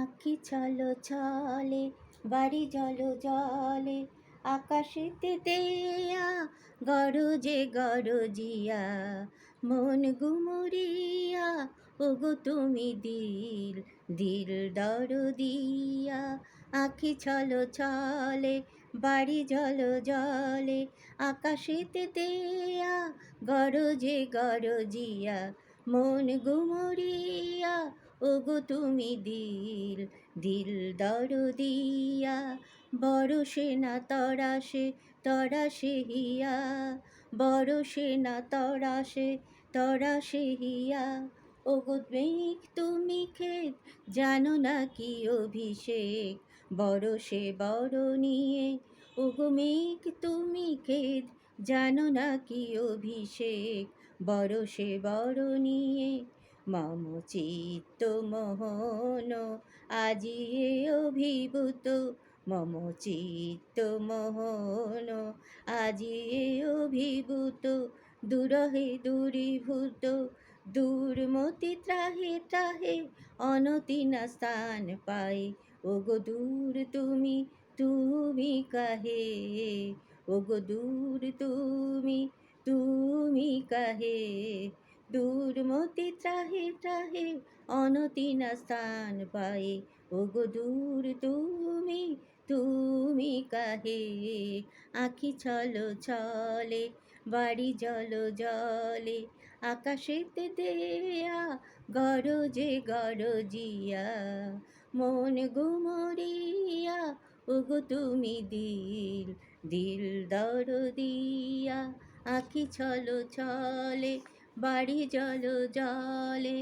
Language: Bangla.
আঁখি চলো চলে বাড়ি জলো জলে, আকাশেতে দেয়া গরজে গরজিয়া, মন গুমরিয়া ওগো তুমি দিল দিল দরদিয়া। আঁখি চলো চলে বাড়ি জলো জলে, আকাশেতে দেয়া গরজে গরজিয়া, মন গুমরিয়া ওগো তুমি দিল দিল দরদিয়া। বরষে না তরাসে তরাসে হিয়া, বরষে না তরাসে তরাসে হিয়া, ওগো মেঘ তুমি ক্ষেত জানো না কি অভিষেক, বরষে বরণিয়ে ওগো মেঘ তুমি ক্ষেত জানো না কি অভিষেক, বরষে বরণিয়ে। মম চিত্ত মোহন আজিয়ে অভিভূত, মম চিত্ত মোহন আজিয়ে অভিভূত, দুরহে দূরীভূত, দূরমতি ত্রাহে ত্রাহে অনতি না স্থান পাই, ওগো দূর তুমি তুমি কাহে, ওগো দূর তুমি তুমি কাহে, দূরমতি ত্রাহে ত্রাহে অনতি না স্থান পাই, ওগো দূর তুমি তুমি কাহে। আঁখি চলো চলে বাড়ি জলো জলে, আকাশেতে দেয়া গরজে গরজিয়া, মন গুমরিয়া ওগো তুমি দিল দিল দরদিয়া। আঁখি চলো চলে বাড়ি জলো জলে।